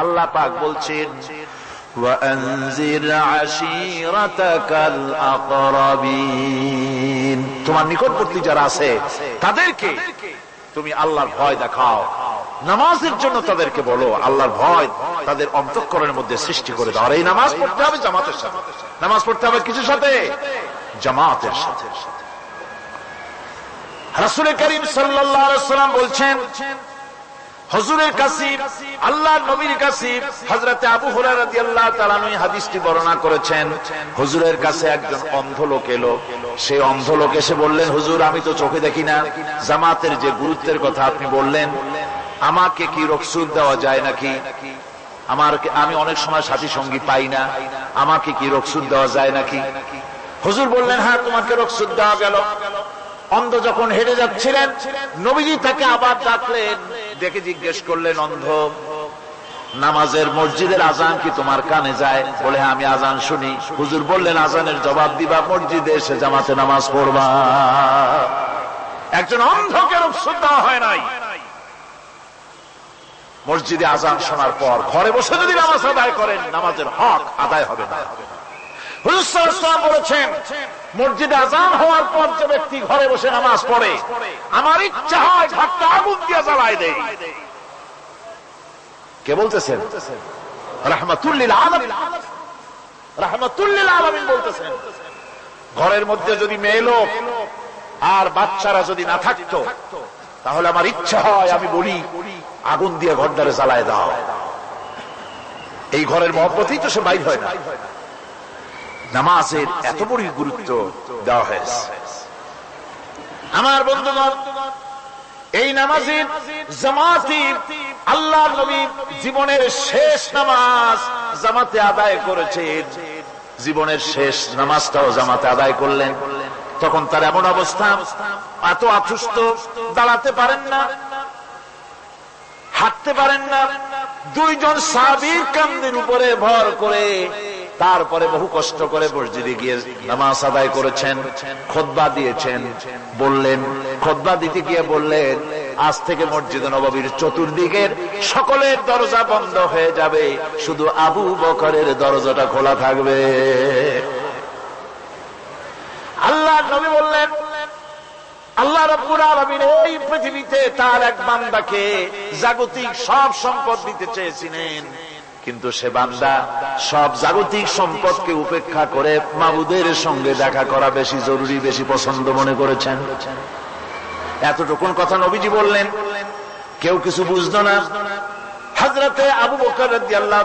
আল্লাহ পাক বলছেন ওয়ানজির আশীরাতাকাল আকরাবিন, তোমার নিকটবর্তী যারা আছে তাদেরকে তুমি আল্লাহর ভয় দেখাও। নামাজের জন্য তাদেরকে বলো আল্লাহর ভয় তাদের অন্তঃকরণের মধ্যে সৃষ্টি করে দাও। আর এই নামাজ পড়তে হবে জামাতের সাথে। নামাজ পড়তে হবে কিছুর সাথে? জামাতের সাথে। রাসূল করিম সাল্লাল্লাহু আলাইহি ওয়াসাল্লাম বলছেন, হুজুরের কাছে আল্লাহর নবীর কাছে হযরতে আবু হুরায়রা রাদিয়াল্লাহু তাআলা আনহু হাদিসটি বর্ণনা করেছেন। হুজুরের কাছে একজন অন্ধ লোক এলো। সেই অন্ধ লোক এসে বললেন, হুজুর আমি তো চোখে দেখি না, জামাতের যে গুরুত্বের কথা আপনি বললেন, আমাকে কি রুখসত দেওয়া যায় নাকি? আমি অনেক সময় সাথী সঙ্গী পাই না, আমাকে কি রুখসত দেওয়া যায় নাকি? হুজুর বললেন, হ্যাঁ তোমাকে রুখসত দেওয়া গেল। অন্ধ যখন হেঁটে যাচ্ছিলেন, নবীজি তাকে আবার ডাকলেন, ডেকে জিজ্ঞেস করলেন, অন্ধ নামাজের মসজিদের আজান কি তোমার কানে যায়? বলে হ্যাঁ আমি আজান শুনি। হুজুর বললেন, আজানের জবাব দিবা, মসজিদে এসে জামাতে নামাজ পড়বা। একজন অন্ধকে রুখসত দেওয়া হয় নাই। মসজিদে আজান শোনার পর ঘরে বসে যদি নামাজ আদায় করেন, নামাজের হক আদায় হবে না। হুজুর সাল্লাল্লাহু আলাইহি ওয়াসাল্লাম বলেছেন, মসজিদে আজান হওয়ার পর যে ব্যক্তি ঘরে বসে নামাজ পড়ে, আমার ইচ্ছা হয় ঘরটা আগুন দিয়ে জ্বালায় দেই। কে বলতেছেন? রাহমাতুল লিল আলামিন, রাহমাতুল লিল আলামিন বলতেছেন। ঘরের মধ্যে যদি মেয়ে লোক আর বাচ্চারা যদি না থাকতো, তাহলে আমার ইচ্ছা হয় আমি বলি আগুন দিয়ে ঘরটারে জ্বালায় দাও। এই ঘরের মহব্বতেই তো সে বাইর হয় না। নামাজের এত বড় গুরুত্ব দেওয়া হয়েছে। আমার বন্ধুগণ, এই নামাজের জামাতি আল্লাহর নবী জীবনের শেষ নামাজ জামাতে আদায় করেছেন। জীবনের শেষ নামাজটাও জামাতে আদায় করলেন। তখন তার এমন অবস্থা, এত অসুস্থ, দাঁড়াতে পারেন না, হাঁটতে পারেন না। দুইজন সাহাবীর কাঁধের উপরে ভর করে তারপরে বহু কষ্ট করে মসজিদে গিয়ে নামাজ আদায় করেছেন। খুতবা দিয়েছেন। বললেন, খুতবা দিতে গিয়ে বললেন, আজ থেকে মসজিদ নববীর চতুর্দিকের সকলের দরজা বন্ধ হয়ে যাবে, শুধু আবু বকরের দরজাটা খোলা থাকবে। আল্লাহর নবী বললেন, আল্লাহ রাব্বুল আলামিন এই পৃথিবীতে তার এক বান্দাকে জাগতিক সব সম্পদ দিতে চেয়েছিলেন, কিন্তু সে বান্দা সব জাগতিক সম্পদকে উপেক্ষা করে মাবুদের সঙ্গে দেখা করা বেশি জরুরি, বেশি পছন্দ মনে করেছেন। এতটুকুন কথা নবীজি বললেন, কেউ কিছু বুঝতো না। হযরতে আবু বকর রাদিয়াল্লাহু